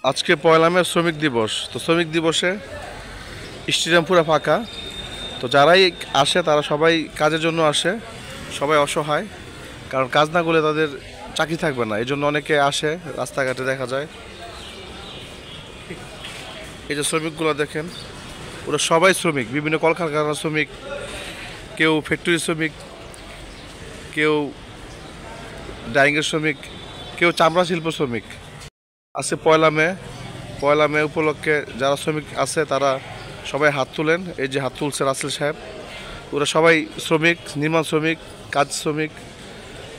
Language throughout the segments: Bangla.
আজকে পয়লা মে শ্রমিক দিবস। তো শ্রমিক দিবসে স্টেডিয়াম পুরো ফাঁকা। তো যারাই আসে তারা সবাই কাজের জন্য আসে। সবাই অসহায়, কারণ কাজ না করলে তাদের চাকরি থাকবে না, এই জন্য অনেকে আসে। রাস্তাঘাটে দেখা যায় এই যে শ্রমিকগুলো দেখেন, ওরা সবাই শ্রমিক, বিভিন্ন কলকারখানার শ্রমিক, কেউ ফ্যাক্টরি শ্রমিক, কেউ ডাইংয়ের শ্রমিক, কেউ চামড়া শিল্প শ্রমিক। আজকে পয়লা মে উপলক্ষে যারা শ্রমিক আছে তারা সবাই হাত তুলেন। এই যে হাত তুলছে রাসেল সাহেব, ওরা সবাই শ্রমিক, নির্মাণ শ্রমিক, কাজ শ্রমিক।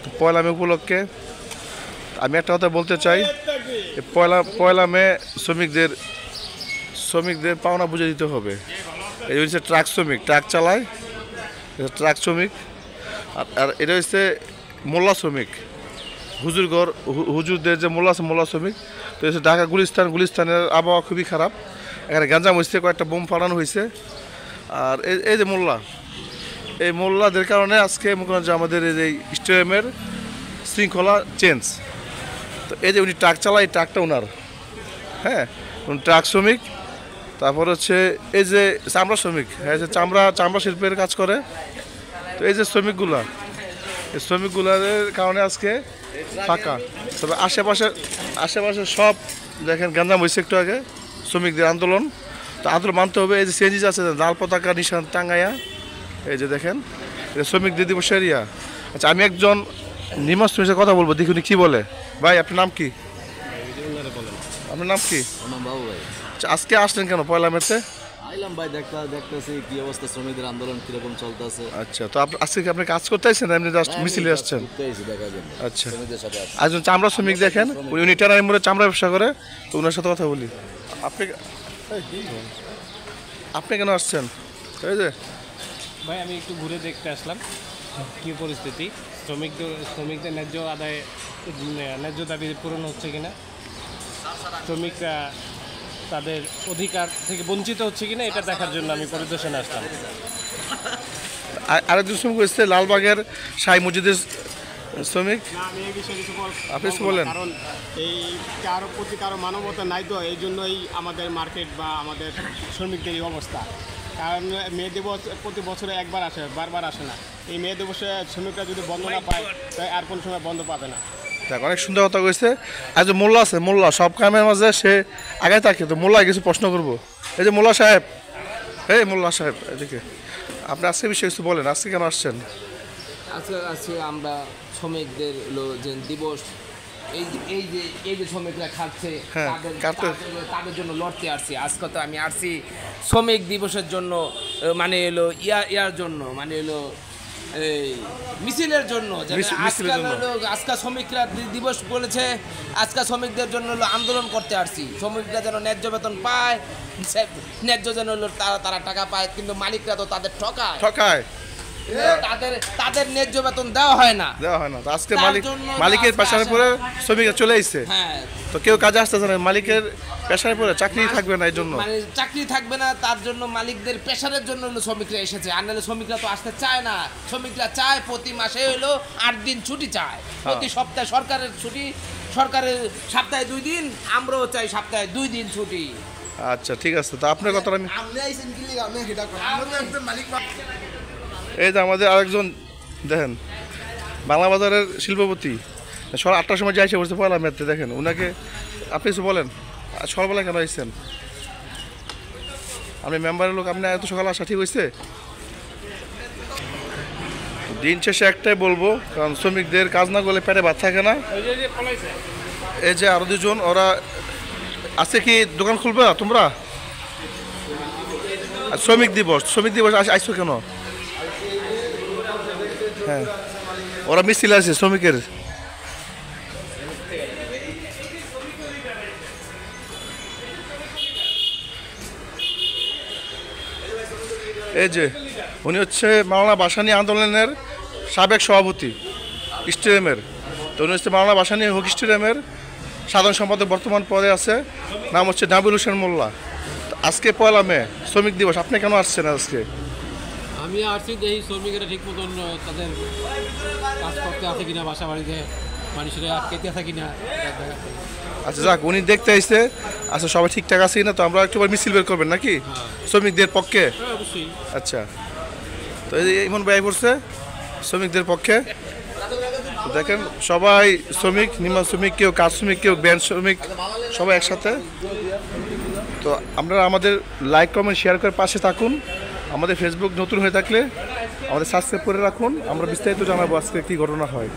তো পয়লা মে উপলক্ষে আমি একটা কথা বলতে চাই, পয়লা মে শ্রমিকদের পাওনা বুঝে দিতে হবে। এই হচ্ছে ট্রাক শ্রমিক, ট্রাক চালায়, ট্রাক শ্রমিক। আর এটা হচ্ছে মোল্লা শ্রমিক, হুজুরদের যে মোল্লা আছে, মোল্লা শ্রমিক। তো হচ্ছে ঢাকা গুলিস্তানের আবহাওয়া খুবই খারাপ, এখানে গ্যাঞ্জাম হয়েছে, কয়েকটা বোম ফাটানো হয়েছে। আর এই যে এই মোল্লাদের কারণে আজকে মনে করেন যে আমাদের এই যে স্টেডিয়ামের শৃঙ্খলা চেঞ্জ। তো এই যে উনি ট্রাক চালায়, এই ট্রাকটা ওনার, হ্যাঁ, উনি ট্রাক শ্রমিক। তারপর হচ্ছে এই যে চামড়া শ্রমিক, হ্যাঁ, যে চামড়া শিল্পের কাজ করে। তো এই যে এই শ্রমিকগুলোর কারণে আজকে ফাঁকা। তবে আশেপাশে সব দেখেন গ্যাঞ্জাম হয়েছে একটু আগে, শ্রমিকদের আন্দোলন। তো আন্দোলন মানতে হবে। এই যে সিএনজি আছে, লাল পতাকা নিশান টাঙ্গাইয়া, এই যে দেখেন, এটা শ্রমিকদের দিবস এরিয়া। আচ্ছা, আমি একজন নির্মাণ শ্রমিকের কথা বলবো, দেখুন কি বলে। ভাই, আপনার নাম কি? আপনার নাম কি? বাবু ভাই, আচ্ছা, আজকে আসলেন কেন পয়লা মেতে? আইলাম ভাই, দেখতেছি কি অবস্থা, শ্রমিকদের আন্দোলন কিরকম চলতেছে। আচ্ছা, তো আজকে কি আপনি কাজ করতে আসছেন, এমনি জাস্ট মিছিলে আসছেন? দেখার জন্য আচ্ছা, শ্রমিকদের সাথে একজন চামড়া শ্রমিক দেখেন, উনি টেরারি মোড়ে চামড়া ব্যবসা করে। তো ওনার সাথে কথা বলি। আপনি আপনি কেন আসছেন? এই যে ভাই, আমি একটু ঘুরে দেখতে আসলাম কী পরিস্থিতি, শ্রমিকদের ন্যায্য দাবি পূরণ হচ্ছে কিনা, শ্রমিকরা তাদের অধিকার থেকে বঞ্চিত হচ্ছে কিনা, এটা দেখার জন্য আমি পরিদর্শনে আসলাম। আরেকজন শ্রমিক এসছে লালবাগের শাহী মসজিদের শ্রমিক। আমি এই বিষয়ে কিছু আপনি কিছু বলেন। কারণ এই কারো মানবতা নাই, তো এই জন্যই আমাদের মার্কেট বা আমাদের শ্রমিকদের এই অবস্থা। কারণ মে দিবস প্রতি বছরে একবার আসে, বারবার আসে না। এই মে দিবসে শ্রমিকরা যদি বন্ধ না পায়, তাই আর কোনো সময় বন্ধ পাবে না। দেখ, অনেক সুন্দর কথা কইছে। আর যে মোল্লা আছে, মোল্লা সব কামের মাঝে সে আগে থাকে। তো মোল্লা কিছু প্রশ্ন করবো। এই যে মোল্লা সাহেব, মোল্লা সাহেব, এদিকে আপনি আজকে বিষয়ে কিছু বলেন, আজকে কেন আসছেন? আজকে আমরা শ্রমিকদের যে দিবস, এই যে শ্রমিকরা খাচ্ছে, হ্যাঁ, তাদের জন্য লড়তে আসছি। আজকে তো আমি আসছি শ্রমিক দিবসের জন্য, মানে এলো ইয়ার জন্য, মানে এলো এই মিছিলের জন্য। আজকে শ্রমিকরা দিবস বলেছে, আজকে শ্রমিকদের জন্য আন্দোলন করতে আসছি। শ্রমিকরা যেন ন্যায্য বেতন পায়, ন্যায্য যেন তারা টাকা পায়, কিন্তু মালিকরা তো তাদের ঠকায়। তাদের ন্যায্য বেতন দেওয়া হয় না। তো আজকে মালিকের পেশার পরে শ্রমিকরা চলে এসেছে। হ্যাঁ, তো কেউ কাজে আসতেছে না, মালিকের পেশার পরে চাকরি থাকবে না, এই জন্য মানে চাকরি থাকবে না, তার জন্য মালিকদের প্রেশারের জন্য শ্রমিকরা এসেছে। আর নাহলে শ্রমিকরা তো আসতে চায় না। শ্রমিকরা চায় প্রতি মাসে 8 দিন ছুটি চায়, প্রতি সপ্তাহে সরকারের ছুটি, সরকারের সপ্তাহে 2 দিন, আমরাও চাই সপ্তাহে 2 দিন ছুটি। আচ্ছা, ঠিক আছে। তো আপনার কথা আমি এই যে আমাদের আরেকজন দেখেন, বাংলা বাজারের শিল্পপতি, সকাল 8টার সময় যাইছে বসে পয়লা মেতে। দেখেন ওনাকে, আপনি কিছু বলেন। সকালবেলা কেন আসছেন? আপনি মেম্বারের লোক, আপনি এত সকালে আসা ঠিক হয়েছে? দিন শেষে একটাই বলবো, কারণ শ্রমিকদের কাজ না করলে পেটে ভাত থাকে না। এই যে আরো দুজন, ওরা আজকে কি দোকান খুলবে তোমরা? শ্রমিক দিবস আসছো কেন? হ্যাঁ, ওরা মিছিল আছে শ্রমিকের। এই যে উনি হচ্ছে মাওলানা ভাসানী আন্দোলনের সাবেক সভাপতি স্টেডিয়ামের। তো উনি হচ্ছে মাওলানা ভাসানী হকি স্টেডিয়ামের সাধারণ সম্পাদক বর্তমান পদে আছে, নাম হচ্ছে নাবিল হোসেন মোল্লা। আজকে পয়লা মে শ্রমিক দিবস, আপনি কেন আসছেন আজকে? আমি আসছি দেখি শ্রমিকেরা ঠিক মতন তাদের কাজ করতে আছে কিনা, বাসা বাড়িতে মানুষেরা আটকেতে আছে কিনা। আচ্ছা যাক, উনি দেখতে আসছে। আচ্ছা সবাই ঠিকঠাক আছে কিনা, তো আমরা একটু মিছিল বের করবেন নাকি শ্রমিকদের পক্ষে? অবশ্যই। আচ্ছা, তো এই যে ইমন ভাই পড়ছে শ্রমিকদের পক্ষে। তো দেখেন সবাই শ্রমিক, নির্মাণ শ্রমিক, কেউ কাঠ শ্রমিক, কেউ ব্যান্ড শ্রমিক, সবাই একসাথে। তো আপনারা আমাদের লাইক কমেন্ট শেয়ার করে পাশে থাকুন। আমাদের ফেসবুক নতুন হয়ে থাকলে আমাদের সাবস্ক্রাইব করে রাখুন। আমরা বিস্তারিত জানাবো আজকে কী ঘটনা হয়।